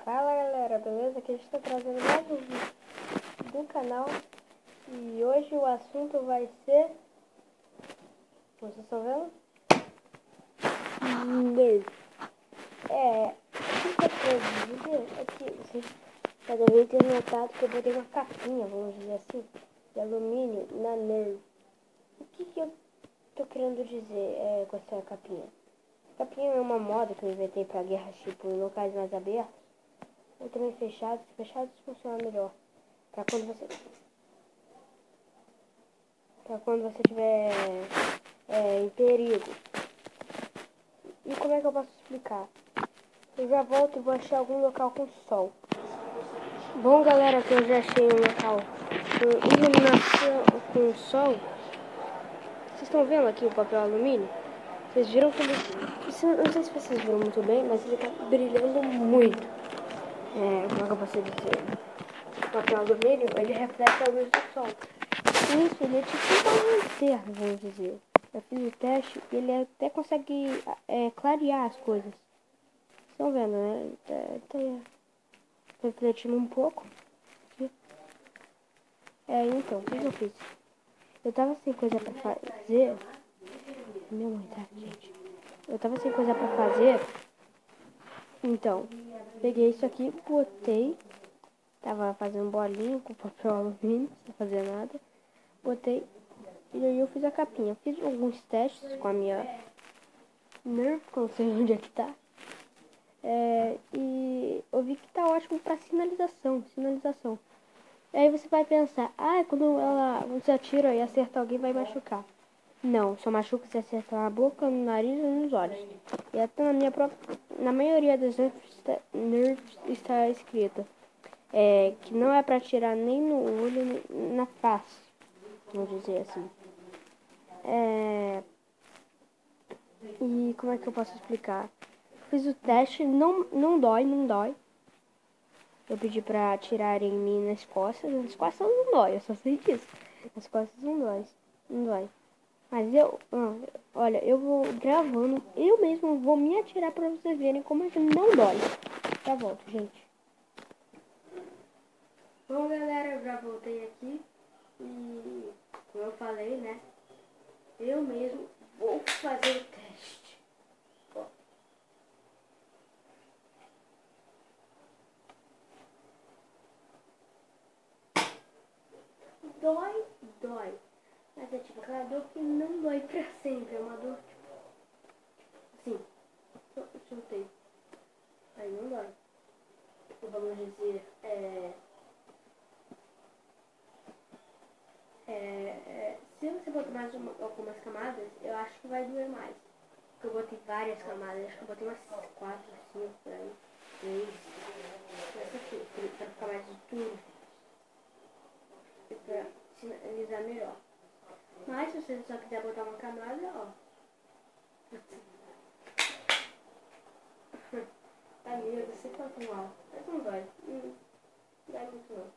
Fala galera, beleza? Aqui a gente tá trazendo mais um vídeo do canal e hoje o assunto vai ser, vocês estão vendo? Nerd. O que eu quero dizer é que vocês já devem ter notado que eu botei uma capinha, vamos dizer assim, de alumínio na Nerd. O que eu tô querendo dizer com essa capinha? Capinha é uma moda que eu inventei pra guerras, tipo, em locais mais abertos ou também fechados. Fechados funciona melhor. Pra quando você estiver em perigo. E como é que eu posso explicar? Eu já volto e vou achar algum local com sol. Bom, galera, que eu já achei um local com iluminação com sol. Vocês estão vendo aqui o papel alumínio? Vocês viram que ele... Não sei se vocês viram muito bem, mas ele tá brilhando muito. Como é que eu posso dizer? O papel alumínio, ele reflete a luz do sol. Isso, ele é tipo uma lanterna, vamos dizer. Eu fiz o teste e ele até consegue clarear as coisas. Estão vendo, né? Tá refletindo um pouco. Então, o que eu fiz? Eu tava sem coisa pra fazer. Minha mãe, tá, gente? Eu tava sem coisa pra fazer. Então, peguei isso aqui, botei. Tava fazendo bolinho com papel alumínio, sem fazer nada. Botei. E aí eu fiz a capinha. Fiz alguns testes com a minha Nerf, que eu não sei onde é que tá. E eu vi que tá ótimo pra sinalização. Aí você vai pensar, quando você atira e acerta alguém vai machucar. Não, só machuca se acertar na boca, no nariz ou nos olhos. E até na maioria das Nerfs está escrito que não é pra atirar nem no olho, nem na face, vamos dizer assim. E como é que eu posso explicar? Fiz o teste, não dói. Eu pedi pra atirar em mim nas costas. Nas costas não dói, eu só sei disso. Nas costas não dói. Mas olha, eu vou gravando. Eu mesmo vou me atirar pra vocês verem como é que não dói. Já volto, gente. Bom, galera, eu já voltei aqui. E como eu falei, né? Eu mesmo vou fazer o teste. Dói. Mas é tipo aquela dor que não dói pra sempre. É uma dor tipo assim. Soltei. Aí não dói. Vamos dizer, se você botar mais algumas camadas, eu acho que vai doer mais. Porque eu botei várias camadas, acho que eu botei umas 4, 5 por aí. 3. Essa aqui, pra ficar mais duro. E pra sinalizar melhor. Mas se você só quiser botar uma camada, ó. Amiga, você tá com mal. Mas não dói. Não dói muito não.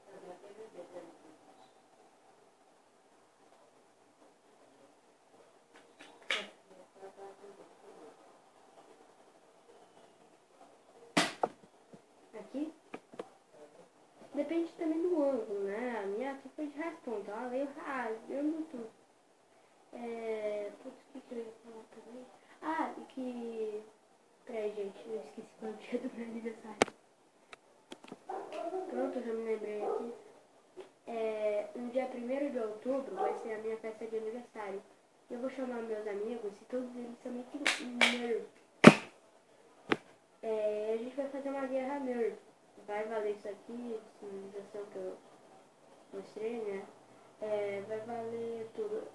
Aqui. Depende também do ângulo, né? A minha aqui foi de raspão, então ela veio muito. Putz, o que eu ia falar também? E que... Peraí, gente, eu esqueci qual é o dia do meu aniversário. Pronto, eu já me lembrei aqui. No dia 1º de outubro vai ser a minha festa de aniversário. Eu vou chamar meus amigos e todos eles também têm Nerf. A gente vai fazer uma guerra Nerf. Vai valer isso aqui, sinalização que eu mostrei, né? Vai valer tudo.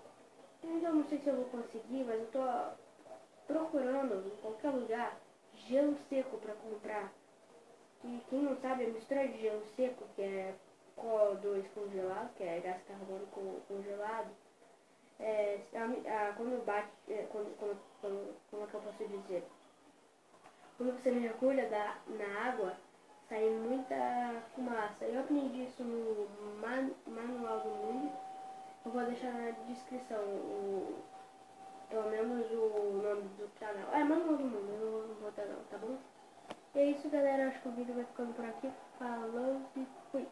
Eu não sei se eu vou conseguir, mas eu tô procurando em qualquer lugar gelo seco pra comprar. E quem não sabe, a mistura de gelo seco, que é CO2 congelado, que é gás carbônico congelado, quando bate, como é que eu posso dizer? Quando você mergulha na água, sai muita fumaça. Eu aprendi isso no Manual do Mundo. Eu vou deixar na descrição pelo menos o nome do canal. Manual do Mundo, eu não vou botar não, tá bom? E é isso, galera. Acho que o vídeo vai ficando por aqui. Falou e fui.